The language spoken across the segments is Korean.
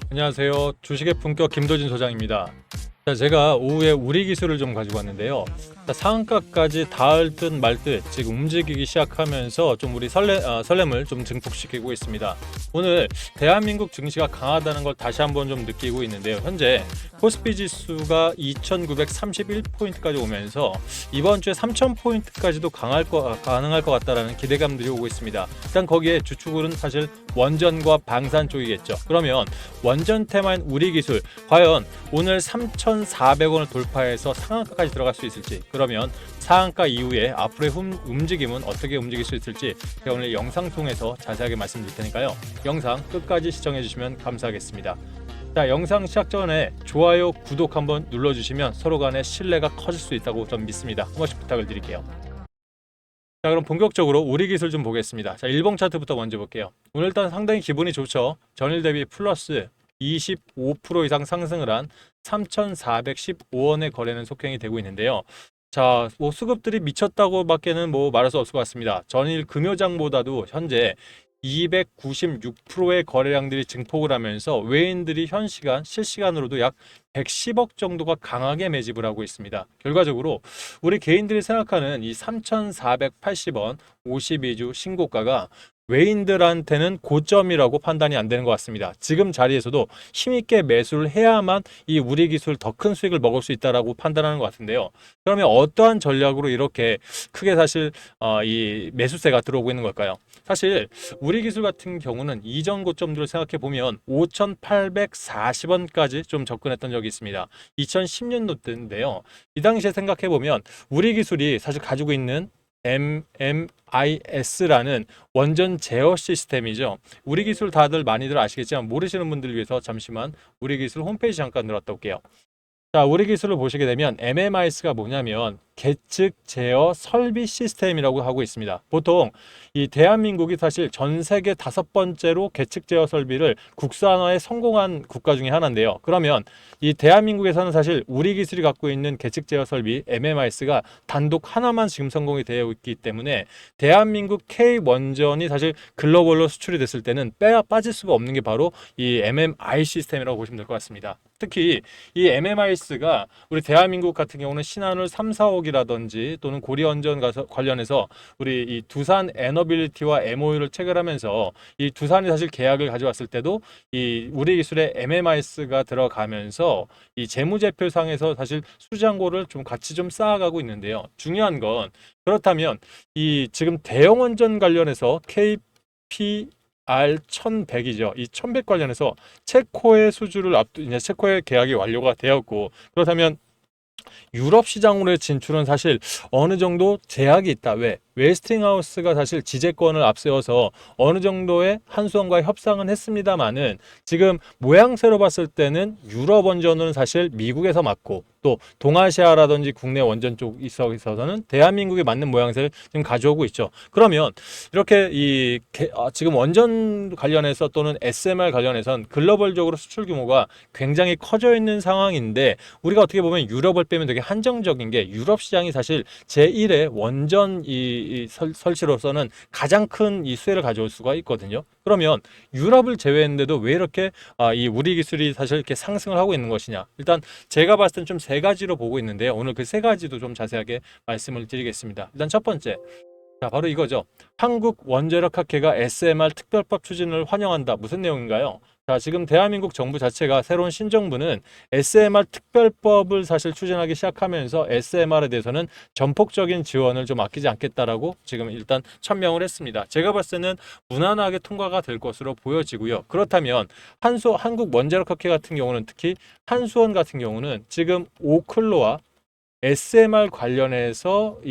안녕하세요. 주식의 품격 김도진 소장입니다. 자, 제가 오후에 우리 기술을 좀 가지고 왔는데요. 자, 상한가까지 닿을 듯 말 듯 지금 움직이기 시작하면서 좀 우리 설렘을 좀 증폭시키고 있습니다. 오늘 대한민국 증시가 강하다는 걸 다시 한번 좀 느끼고 있는데요. 현재 코스피 지수가 2,931포인트까지 오면서 이번 주에 3,000포인트까지도 가능할 것 같다라는 기대감들이 오고 있습니다. 일단 거기에 주축은 사실 원전과 방산 쪽이겠죠. 그러면 원전 테마인 우리 기술 과연 오늘 3,400원을 돌파해서 상한가까지 들어갈 수 있을지, 그러면 상한가 이후에 앞으로의 움직임은 어떻게 움직일 수 있을지 제가 오늘 영상 통해서 자세하게 말씀드릴 테니까요. 영상 끝까지 시청해 주시면 감사하겠습니다. 자, 영상 시작 전에 좋아요, 구독 한번 눌러주시면 서로 간의 신뢰가 커질 수 있다고 좀 믿습니다. 한 번씩 부탁을 드릴게요. 자, 그럼 본격적으로 우리 기술 좀 보겠습니다. 자, 일봉 차트부터 먼저 볼게요. 오늘 일단 상당히 기분이 좋죠. 전일 대비 플러스 25% 이상 상승을 한 3,415원의 거래는 속행이 되고 있는데요. 자, 뭐 수급들이 미쳤다고밖에는 뭐 말할 수 없을 것 같습니다. 전일 금요장보다도 현재 296%의 거래량들이 증폭을 하면서 외인들이 현 시간 실시간으로도 약 110억 정도가 강하게 매집을 하고 있습니다. 결과적으로 우리 개인들이 생각하는 이 3,480원 52주 신고가가 외인들한테는 고점이라고 판단이 안 되는 것 같습니다. 지금 자리에서도 힘있게 매수를 해야만 이 우리 기술 더 큰 수익을 먹을 수 있다라고 판단하는 것 같은데요. 그러면 어떠한 전략으로 이렇게 크게 사실 이 매수세가 들어오고 있는 걸까요? 사실 우리 기술 같은 경우는 이전 고점들을 생각해 보면 5,840원까지 좀 접근했던 적이 있습니다. 2010년도 때인데요. 이 당시에 생각해 보면 우리 기술이 사실 가지고 있는 MMIS라는 원전 제어 시스템이죠. 우리 기술 다들 많이들 아시겠지만 모르시는 분들 위해서 잠시만 우리 기술 홈페이지 잠깐 들어갔다 올게요. 자, 우리 기술을 보시게 되면 MMIS가 뭐냐면 계측 제어 설비 시스템이라고 하고 있습니다. 보통 이 대한민국이 사실 전 세계 5번째로 계측 제어 설비를 국산화에 성공한 국가 중에 하나인데요. 그러면 이 대한민국에서는 사실 우리 기술이 갖고 있는 계측 제어 설비 MMIS가 단독 하나만 지금 성공이 되어 있기 때문에 대한민국 K 원전이 사실 글로벌로 수출이 됐을 때는 빠질 수가 없는 게 바로 이 MMI 시스템이라고 보시면 될 것 같습니다. 특히 이 MMIS가 우리 대한민국 같은 경우는 신한울 3, 4억이라든지 또는 고리원전 관련해서 우리 이 두산 에너빌리티와 MOU를 체결하면서 이 두산이 사실 계약을 가져왔을 때도 이 우리 기술의 MMIS가 들어가면서 이 재무제표상에서 사실 수장고를 좀 같이 좀 쌓아가고 있는데요. 중요한 건 그렇다면 이 지금 대형원전 관련해서 KP R1100이죠. 이 1100 관련해서 체코의 수주를 이제 체코의 계약이 완료가 되었고, 그렇다면 유럽 시장으로의 진출은 사실 어느 정도 제약이 있다. 왜? 웨스팅하우스가 사실 지재권을 앞세워서 어느 정도의 한수원과의 협상은 했습니다만은 지금 모양새로 봤을 때는 유럽 원전은 사실 미국에서 맞고 또 동아시아라든지 국내 원전 쪽 있어서는 대한민국에 맞는 모양새를 지금 가져오고 있죠. 그러면 이렇게 지금 원전 관련해서 또는 SMR 관련해선 글로벌적으로 수출 규모가 굉장히 커져 있는 상황인데 우리가 어떻게 보면 유럽을 빼면 되게 한정적인 게 유럽 시장이 사실 제1의 원전 설치로서는 가장 큰 이 수혜를 가져올 수가 있거든요. 그러면 유럽을 제외했는데도 왜 이렇게 이 우리 기술이 사실 이렇게 상승을 하고 있는 것이냐? 일단 제가 봤을 땐 좀 세 가지로 보고 있는데요. 오늘 그 세 가지도 좀 자세하게 말씀을 드리겠습니다. 일단 첫 번째, 자, 바로 이거죠. 한국 원자력학회가 SMR 특별법 추진을 환영한다. 무슨 내용인가요? 자, 지금 대한민국 정부 자체가 새로운 신정부는 SMR 특별법을 사실 추진하기 시작하면서 SMR에 대해서는 전폭적인 지원을 좀 아끼지 않겠다라고 지금 일단 천명을 했습니다. 제가 봤을 때는 무난하게 통과가 될 것으로 보여지고요. 그렇다면 한국 원자력학회 같은 경우는 특히 한수원 같은 경우는 지금 오클로와 SMR 관련해서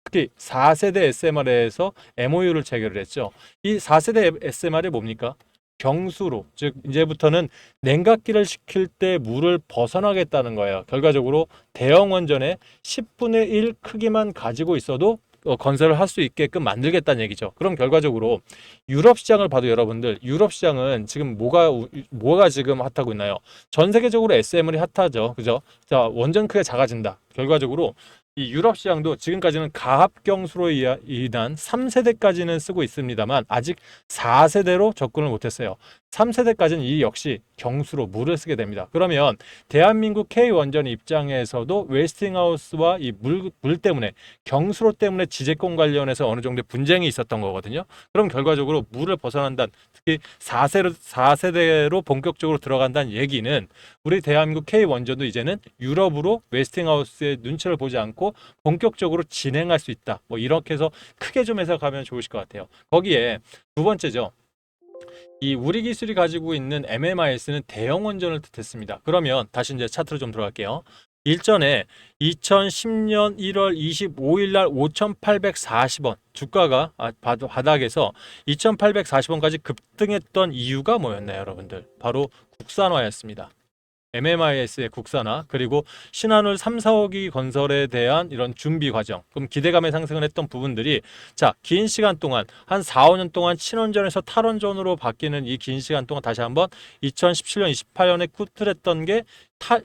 특히 4세대 SMR에서 MOU를 체결을 했죠. 이 4세대 SMR이 뭡니까? 경수로, 즉 이제부터는 냉각기를 식힐 때 물을 벗어나겠다는 거예요. 결과적으로 대형 원전의 10분의 1 크기만 가지고 있어도 건설을 할 수 있게끔 만들겠다는 얘기죠. 그럼 결과적으로 유럽 시장을 봐도 여러분들 유럽 시장은 지금 뭐가 지금 핫하고 있나요? 전 세계적으로 SMR이 핫하죠. 그죠? 자, 원전 크기가 작아진다. 결과적으로 이 유럽 시장도 지금까지는 가합경수로 인한 3세대까지는 쓰고 있습니다만 아직 4세대로 접근을 못했어요. 3세대까지는 이 역시 경수로 물을 쓰게 됩니다. 그러면 대한민국 K원전 입장에서도 웨스팅하우스와 이 물 때문에 경수로 때문에 지재권 관련해서 어느 정도 분쟁이 있었던 거거든요. 그럼 결과적으로 물을 벗어난다는, 특히 4세대로 본격적으로 들어간다는 얘기는 우리 대한민국 K원전도 이제는 유럽으로 웨스팅하우스의 눈치를 보지 않고 본격적으로 진행할 수 있다. 뭐 이렇게 해서 크게 좀 해석하면 좋으실 것 같아요. 거기에 두 번째죠. 이 우리 기술이 가지고 있는 MMIS는 대형 원전을 뜻했습니다. 그러면 다시 이제 차트로 좀 들어갈게요. 일전에 2010년 1월 25일 날 5,840원 주가가 바닥에서 2,840원까지 급등했던 이유가 뭐였나요, 여러분들? 바로 국산화였습니다. MMIS의 국산화, 그리고 신한울 3, 4호기 건설에 대한 이런 준비 과정, 그럼 기대감에 상승을 했던 부분들이 자, 긴 시간 동안 한 4, 5년 동안 친원전에서 탈원전으로 바뀌는 이 긴 시간 동안 다시 한번 2017년, 28년에 꾸틀했던 게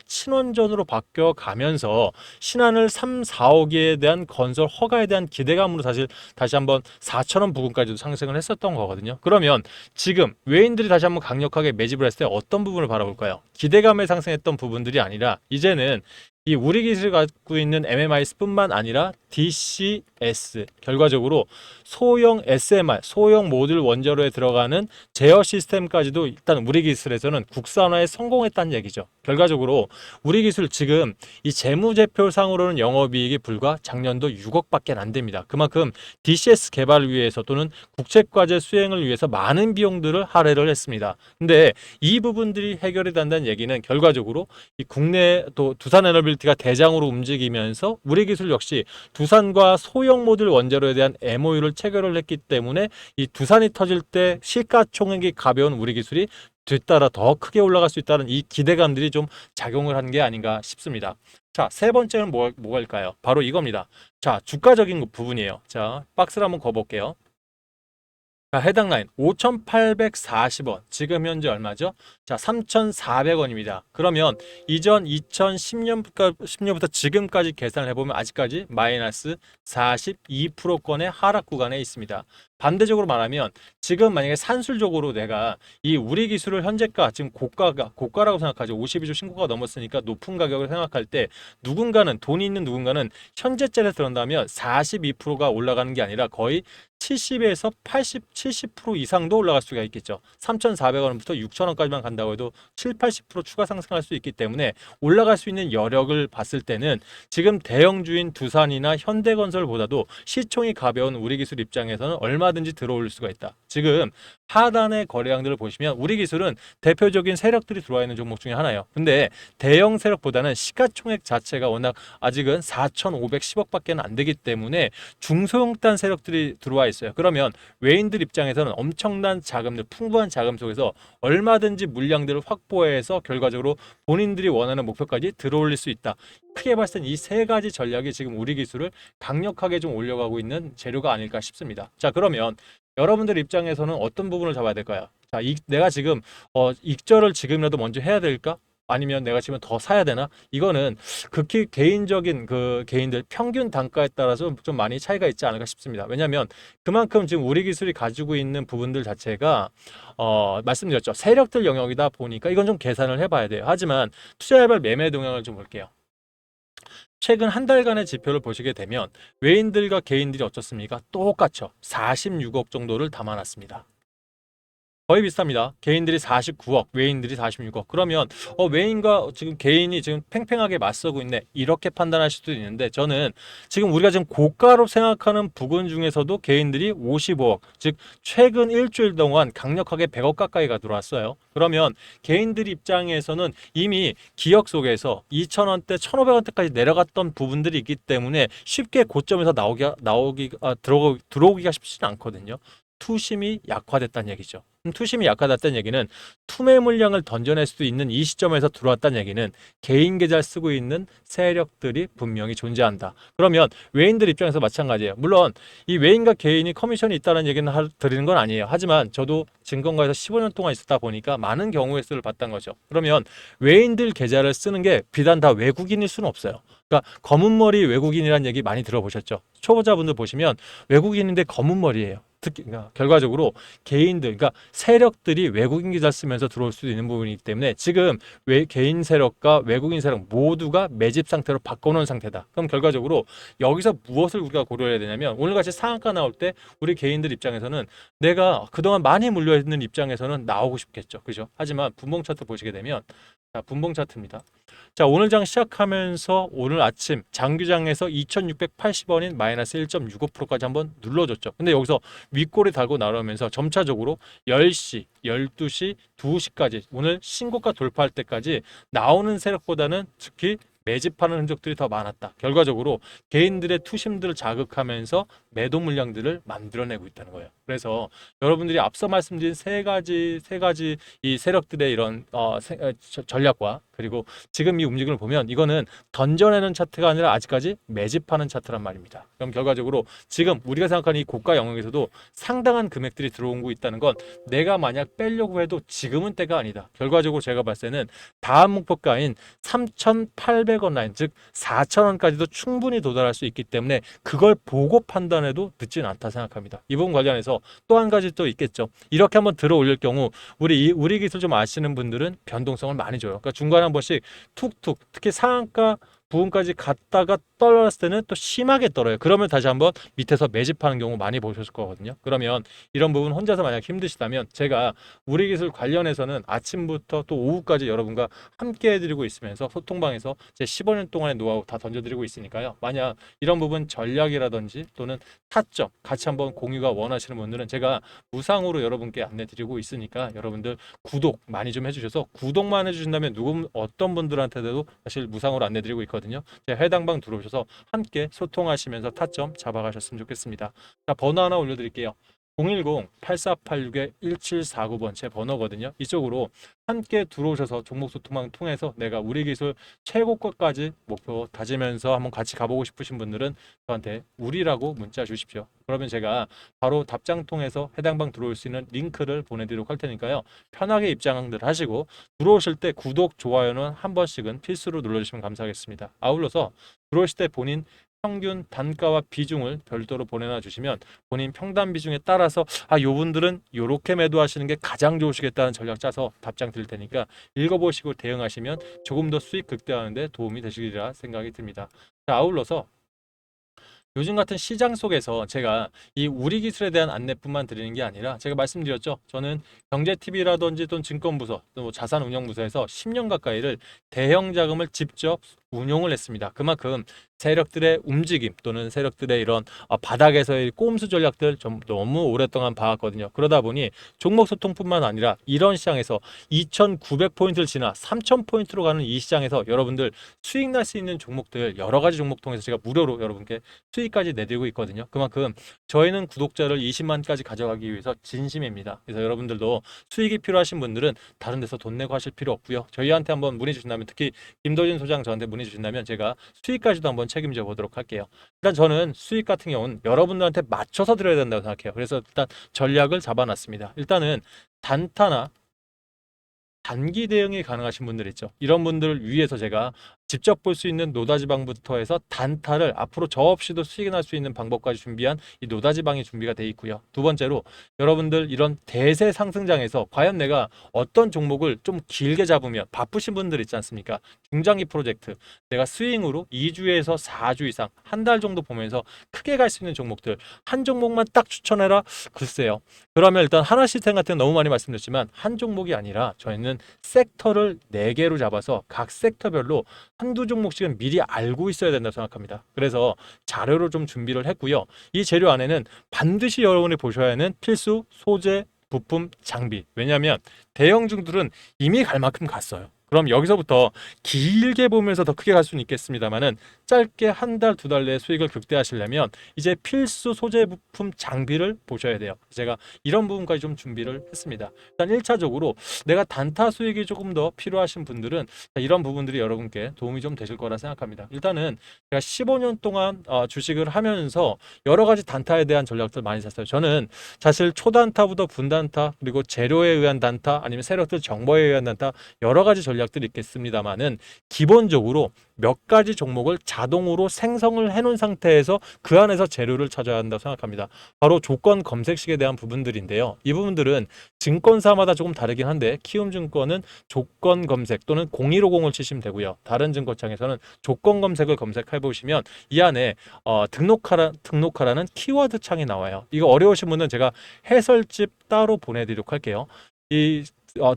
친원전으로 바뀌어 가면서 신한울 3, 4호기에 대한 건설 허가에 대한 기대감으로 사실 다시 한번 4,000원 부근까지도 상승을 했었던 거거든요. 그러면 지금 외인들이 다시 한번 강력하게 매집을 했을 때 어떤 부분을 바라볼까요? 기대감에 상승했던 부분들이 아니라 이제는 이 우리 기술이 갖고 있는 MMIS뿐만 아니라 DCS, 결과적으로 소형 SMR, 소형 모듈 원자로에 들어가는 제어 시스템까지도 일단 우리 기술에서는 국산화에 성공했다는 얘기죠. 결과적으로 우리 기술 지금 이 재무제표상으로는 영업이익이 불과 작년도 6억밖에 안 됩니다. 그만큼 DCS 개발을 위해서 또는 국책과제 수행을 위해서 많은 비용들을 할애를 했습니다. 근데 이 부분들이 해결이 된다는 얘기는 결과적으로 이 국내 또 두산에너빌리티가 대장으로 움직이면서 우리 기술 역시 두산과 소형 모듈 원자로에 대한 MOU를 체결을 했기 때문에 이 두산이 터질 때 시가총액이 가벼운 우리 기술이 뒤따라 더 크게 올라갈 수 있다는 이 기대감들이 좀 작용을 한 게 아닌가 싶습니다. 자, 세 번째는 뭐일까요? 바로 이겁니다. 자, 주가적인 부분이에요. 자, 박스를 한번 거볼게요. 자, 해당 라인 5,840원. 지금 현재 얼마죠? 자, 3,400원입니다. 그러면 이전 2010년부터 지금까지 계산을 해보면 아직까지 마이너스 42%권의 하락 구간에 있습니다. 반대적으로 말하면 지금 만약에 산술적으로 내가 이 우리 기술을 현재가 지금 고가라고 생각하죠. 52조 신고가 넘었으니까 높은 가격을 생각할 때 누군가는 돈이 있는 누군가는 현재째를 들었다면 42%가 올라가는 게 아니라 거의 70에서 80, 70% 이상도 올라갈 수가 있겠죠. 3,400원부터 6,000원까지만 간다고 해도 7, 80% 추가 상승할 수 있기 때문에 올라갈 수 있는 여력을 봤을 때는 지금 대형주인 두산이나 현대건설보다도 시총이 가벼운 우리 기술 입장에서는 얼마든지 들어올 수가 있다. 지금 하단의 거래량들을 보시면 우리 기술은 대표적인 세력들이 들어와 있는 종목 중에 하나예요. 근데 대형 세력보다는 시가총액 자체가 워낙 아직은 4,510억밖에 안 되기 때문에 중소형단 세력들이 들어와 있어요. 그러면 외인들 입장에서는 엄청난 자금들, 풍부한 자금 속에서 얼마든지 물량들을 확보해서 결과적으로 본인들이 원하는 목표까지 들어올릴 수 있다. 크게 봤을 땐 이 세 가지 전략이 지금 우리 기술을 강력하게 좀 올려가고 있는 재료가 아닐까 싶습니다. 자, 그러면 여러분들 입장에서는 어떤 부분을 잡아야 될까요? 자, 내가 지금 익절을 지금이라도 먼저 해야 될까? 아니면 내가 지금 더 사야 되나? 이거는 극히 개인적인 개인들 평균 단가에 따라서 좀 많이 차이가 있지 않을까 싶습니다. 왜냐하면 그만큼 지금 우리 기술이 가지고 있는 부분들 자체가 말씀드렸죠. 세력들 영역이다 보니까 이건 좀 계산을 해봐야 돼요. 하지만 투자해볼 매매 동향을 좀 볼게요. 최근 한 달간의 지표를 보시게 되면 외인들과 개인들이 어떻습니까? 똑같죠. 46억 정도를 담아놨습니다. 거의 비슷합니다. 개인들이 49억, 외인들이 46억. 그러면 외인과 지금 개인이 지금 팽팽하게 맞서고 있네. 이렇게 판단할 수도 있는데 저는 지금 우리가 지금 고가로 생각하는 부근 중에서도 개인들이 55억, 즉 최근 일주일 동안 강력하게 100억 가까이가 들어왔어요. 그러면 개인들 입장에서는 이미 기억 속에서 2,000원대, 1,500원대까지 내려갔던 부분들이 있기 때문에 쉽게 고점에서 들어오기가 쉽지는 않거든요. 투심이 약화됐다는 얘기죠. 투심이 약화됐다는 얘기는 투매 물량을 던져낼 수도 있는 이 시점에서 들어왔다는 얘기는 개인 계좌를 쓰고 있는 세력들이 분명히 존재한다. 그러면 외인들 입장에서 마찬가지예요. 물론 이 외인과 개인이 커미션이 있다는 얘기는 드리는 건 아니에요. 하지만 저도 증권가에서 15년 동안 있었다 보니까 많은 경우의 수를 봤던 거죠. 그러면 외인들 계좌를 쓰는 게 비단 다 외국인일 수는 없어요. 그러니까 검은 머리 외국인이라는 얘기 많이 들어보셨죠? 초보자분들 보시면 외국인인데 검은 머리예요. 특히 그러니까 결과적으로 개인들, 그러니까 세력들이 외국인 계좌 쓰면서 들어올 수도 있는 부분이기 때문에 지금 개인 세력과 외국인 세력 모두가 매집 상태로 바꿔놓은 상태다. 그럼 결과적으로 여기서 무엇을 우리가 고려해야 되냐면 오늘같이 상한가 나올 때 우리 개인들 입장에서는 내가 그동안 많이 물려있는 입장에서는 나오고 싶겠죠. 그죠? 하지만 분봉 차트 보시게 되면 자, 분봉 차트입니다. 자, 오늘 장 시작하면서 오늘 아침 장기장에서 2680원인 마이너스 1.65%까지 한번 눌러줬죠. 근데 여기서 윗꼬리 달고 나오면서 점차적으로 10시, 12시, 2시까지 오늘 신고가 돌파할 때까지 나오는 세력보다는 특히 매집하는 흔적들이 더 많았다. 결과적으로 개인들의 투심들을 자극하면서 매도 물량들을 만들어내고 있다는 거예요. 그래서 여러분들이 앞서 말씀드린 세 가지 이 세력들의 이런 전략과 그리고 지금 이 움직임을 보면 이거는 던져내는 차트가 아니라 아직까지 매집하는 차트란 말입니다. 그럼 결과적으로 지금 우리가 생각하는 이 고가 영역에서도 상당한 금액들이 들어오고 있다는 건 내가 만약 빼려고 해도 지금은 때가 아니다. 결과적으로 제가 봤을 때는 다음 목표가인 3,800원 라인, 즉 4,000원까지도 충분히 도달할 수 있기 때문에 그걸 보고 판단해도 늦지는 않다 생각합니다. 이 부분 관련해서 또 한 가지 또 있겠죠. 이렇게 한번 들어 올릴 경우 우리 기술 좀 아시는 분들은 변동성을 많이 줘요. 그러니까 중간에 한 번씩 툭툭, 특히 상한가 부분까지 갔다가 떨어졌을 때는 또 심하게 떨어요. 그러면 다시 한번 밑에서 매집하는 경우 많이 보셨을 거거든요. 그러면 이런 부분 혼자서 만약 힘드시다면 제가 우리 기술 관련해서는 아침부터 또 오후까지 여러분과 함께 해드리고 있으면서 소통방에서 제 15년 동안의 노하우 다 던져드리고 있으니까요. 만약 이런 부분 전략이라든지 또는 타점 같이 한번 공유가 원하시는 분들은 제가 무상으로 여러분께 안내드리고 있으니까 여러분들 구독 많이 좀 해주셔서 구독만 해주신다면 어떤 분들한테도 사실 무상으로 안내드리고 있거든요. 제가 해당 방 들어오셔서 함께 소통하시면서 타점 잡아가셨으면 좋겠습니다. 자, 번호 하나 올려드릴게요. 010-8486-1749번 제 번호거든요. 이쪽으로 함께 들어오셔서 종목 소통방 통해서 내가 우리 기술 최고가까지 목표 다지면서 한번 같이 가보고 싶으신 분들은 저한테 우리라고 문자 주십시오. 그러면 제가 바로 답장 통해서 해당 방 들어올 수 있는 링크를 보내드리도록 할 테니까요. 편하게 입장들 하시고 들어오실 때 구독, 좋아요는 한 번씩은 필수로 눌러주시면 감사하겠습니다. 아울러서 들어오실 때 본인 평균 단가와 비중을 별도로 보내놔 주시면 본인 평단 비중에 따라서 요분들은 요렇게 매도하시는 게 가장 좋으시겠다는 전략 짜서 답장 드릴 테니까 읽어보시고 대응하시면 조금 더 수익 극대화하는 데 도움이 되시리라 생각이 듭니다. 자, 아울러서 요즘 같은 시장 속에서 제가 이 우리 기술에 대한 안내뿐만 드리는 게 아니라 제가 말씀드렸죠. 저는 경제TV라든지 또는 증권부서, 또 자산운용부서에서 10년 가까이를 대형 자금을 직접 운용을 했습니다. 그만큼 세력들의 움직임 또는 세력들의 이런 바닥에서의 꼼수 전략들 좀 너무 오랫동안 봐왔거든요. 그러다 보니 종목 소통뿐만 아니라 이런 시장에서 2,900포인트를 지나 3,000포인트로 가는 이 시장에서 여러분들 수익 날 수 있는 종목들 여러 가지 종목 통해서 제가 무료로 여러분께 수익까지 내드리고 있거든요. 그만큼 저희는 구독자를 20만까지 가져가기 위해서 진심입니다. 그래서 여러분들도 수익이 필요하신 분들은 다른 데서 돈 내고 하실 필요 없고요. 저희한테 한번 문의 주신다면, 특히 김도진 소장 저한테 문의 주신다면 제가 수익까지도 한번 책임져 보도록 할게요. 일단 저는 수익 같은 경우는 여러분들한테 맞춰서 드려야 된다고 생각해요. 그래서 일단 전략을 잡아놨습니다. 일단은 단타나 단기 대응이 가능하신 분들 있죠. 이런 분들을 위해서 제가 직접 볼 수 있는 노다지방부터 해서 단타를 앞으로 저 없이도 수익이 날 수 있는 방법까지 준비한 이 노다지방이 준비가 돼 있고요. 두 번째로 여러분들 이런 대세 상승장에서 과연 내가 어떤 종목을 좀 길게 잡으면 바쁘신 분들 있지 않습니까? 중장기 프로젝트 내가 스윙으로 2주에서 4주 이상 한 달 정도 보면서 크게 갈 수 있는 종목들 한 종목만 딱 추천해라. 글쎄요. 그러면 일단 하나시스템 같은 거 너무 많이 말씀드렸지만 한 종목이 아니라 저희는 섹터를 4개로 잡아서 각 섹터별로 한두 종목씩은 미리 알고 있어야 된다고 생각합니다. 그래서 자료로 좀 준비를 했고요. 이 재료 안에는 반드시 여러분이 보셔야 하는 필수 소재, 부품, 장비. 왜냐하면 대형주들은 이미 갈 만큼 갔어요. 그럼 여기서부터 길게 보면서 더 크게 갈 수는 있겠습니다만은 짧게 한 달, 두 달 내에 수익을 극대화하시려면 이제 필수 소재 부품 장비를 보셔야 돼요. 제가 이런 부분까지 좀 준비를 했습니다. 일단 1차적으로 내가 단타 수익이 조금 더 필요하신 분들은 이런 부분들이 여러분께 도움이 좀 되실 거라 생각합니다. 일단은 제가 15년 동안 주식을 하면서 여러 가지 단타에 대한 전략들 많이 샀어요. 저는 사실 초단타부터 분단타 그리고 재료에 의한 단타 아니면 세력들 정보에 의한 단타 여러 가지 전략들이 있겠습니다만은 기본적으로 몇 가지 종목을 자동으로 생성을 해놓은 상태에서 그 안에서 재료를 찾아야 한다고 생각합니다. 바로 조건 검색식에 대한 부분들인데요. 이 부분들은 증권사마다 조금 다르긴 한데 키움증권은 조건 검색 또는 0150을 치시면 되고요. 다른 증권창에서는 조건 검색을 검색해 보시면 이 안에 등록하라는 키워드 창이 나와요. 이거 어려우신 분은 제가 해설집 따로 보내드리도록 할게요. 이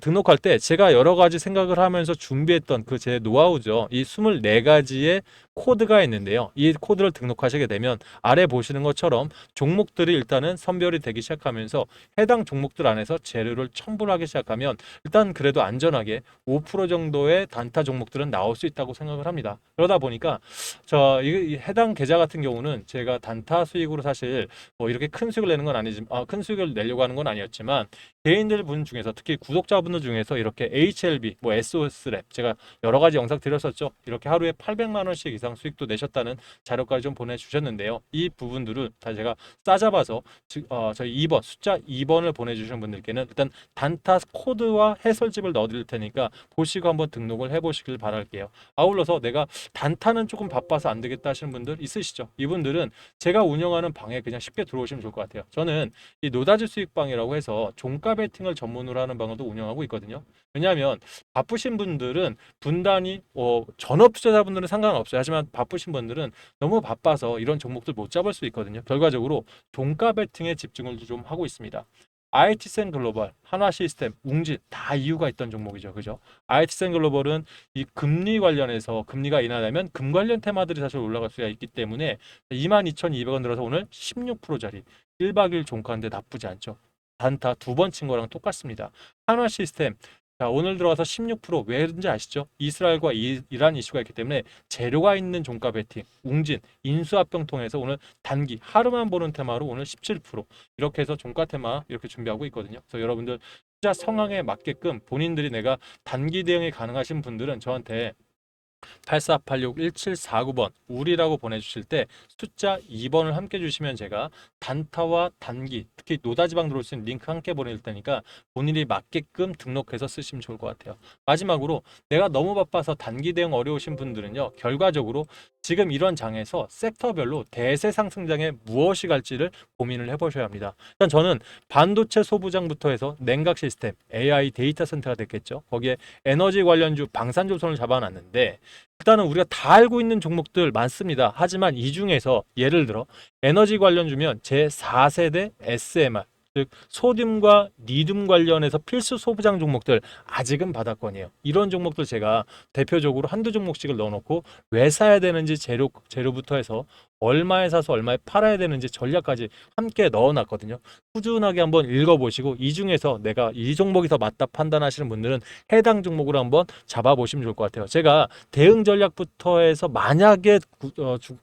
등록할 때 제가 여러 가지 생각을 하면서 준비했던 그 제 노하우죠. 이 24가지의 코드가 있는데요. 이 코드를 등록하시게 되면 아래 보시는 것처럼 종목들이 일단은 선별이 되기 시작하면서 해당 종목들 안에서 재료를 첨부를 하기 시작하면 일단 그래도 안전하게 5% 정도의 단타 종목들은 나올 수 있다고 생각을 합니다. 그러다 보니까 이 해당 계좌 같은 경우는 제가 단타 수익으로 사실 뭐 이렇게 큰 수익을 내는 건 아니지만 큰 수익을 내려고 하는 건 아니었지만 개인들 분 중에서 특히 구독자분들 중에서 이렇게 HLB, 뭐 SOS랩 제가 여러 가지 영상 드렸었죠. 이렇게 하루에 800만 원씩 이상 수익도 내셨다는 자료까지 좀 보내주셨는데요. 이 부분들을 다 제가 싸잡아서 저희 2번 숫자 2번을 보내주시는 분들께는 일단 단타 코드와 해설집을 넣어드릴 테니까 보시고 한번 등록을 해보시길 바랄게요. 아울러서 내가 단타는 조금 바빠서 안 되겠다 하시는 분들 있으시죠? 이분들은 제가 운영하는 방에 그냥 쉽게 들어오시면 좋을 것 같아요. 저는 이 노다지 수익방이라고 해서 종가 베팅을 전문으로 하는 방도 운영하고 있거든요. 왜냐하면 바쁘신 분들은 분단이 전업 투자자분들은 상관없어요. 하지만 바쁘신 분들은 너무 바빠서 이런 종목들 못 잡을 수 있거든요. 결과적으로 종가 베팅에 집중을 좀 하고 있습니다. IT센 글로벌, 한화시스템, 웅진 다 이유가 있던 종목이죠. 그죠? IT센 글로벌은 이 금리 관련해서 금리가 인하되면 금 관련 테마들이 사실 올라갈 수가 있기 때문에 22,200원 들어서 오늘 16%짜리 1박 2일 종가인데 나쁘지 않죠. 단타 두 번 친 거랑 똑같습니다. 한화 시스템 자, 오늘 들어와서 16% 왜인지 아시죠? 이스라엘과 이란 이슈가 있기 때문에 재료가 있는 종가 베팅, 웅진, 인수합병 통해서 오늘 단기 하루만 보는 테마로 오늘 17% 이렇게 해서 종가 테마 이렇게 준비하고 있거든요. 그래서 여러분들 투자 성향에 맞게끔 본인들이 내가 단기 대응이 가능하신 분들은 저한테 8486-1749번 우리라고 보내주실 때 숫자 2번을 함께 주시면 제가 단타와 단기 특히 노다지방 들어올 수 있는 링크 함께 보낼 테니까 본인이 맞게끔 등록해서 쓰시면 좋을 것 같아요. 마지막으로 내가 너무 바빠서 단기 대응 어려우신 분들은요. 결과적으로 지금 이런 장에서 섹터별로 대세 상승장에 무엇이 갈지를 고민을 해보셔야 합니다. 일단 저는 반도체 소부장부터 해서 냉각 시스템, AI 데이터 센터가 됐겠죠. 거기에 에너지 관련주 방산조선을 잡아놨는데 일단은 우리가 다 알고 있는 종목들 많습니다. 하지만 이 중에서 예를 들어 에너지 관련주면 제4세대 SMR 즉 소듐과 리듐 관련해서 필수 소부장 종목들 아직은 바닥권이에요. 이런 종목들 제가 대표적으로 한두 종목씩을 넣어놓고 왜 사야 되는지 재료부터 해서 얼마에 사서 얼마에 팔아야 되는지 전략까지 함께 넣어놨거든요. 꾸준하게 한번 읽어보시고 이 중에서 내가 이 종목이 더 맞다 판단하시는 분들은 해당 종목으로 한번 잡아보시면 좋을 것 같아요. 제가 대응 전략부터 해서 만약에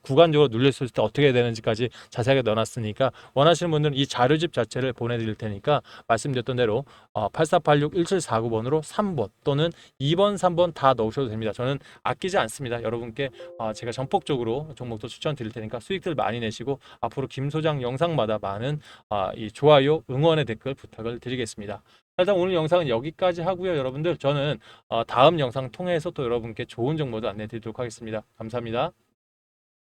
구간적으로 눌렸을 때 어떻게 되는지까지 자세하게 넣어놨으니까 원하시는 분들은 이 자료집 자체를 보내드릴 테니까 말씀드렸던 대로 8486-1749번으로 3번 또는 2번, 3번 다 넣으셔도 됩니다. 저는 아끼지 않습니다. 여러분께 제가 전폭적으로 종목도 추천드릴 테니까 수익들 많이 내시고 앞으로 김 소장 영상마다 많은 이 좋아요, 응원의 댓글 부탁을 드리겠습니다. 일단 오늘 영상은 여기까지 하고요. 여러분들 저는 다음 영상 통해서 또 여러분께 좋은 정보도 안내 드리도록 하겠습니다. 감사합니다.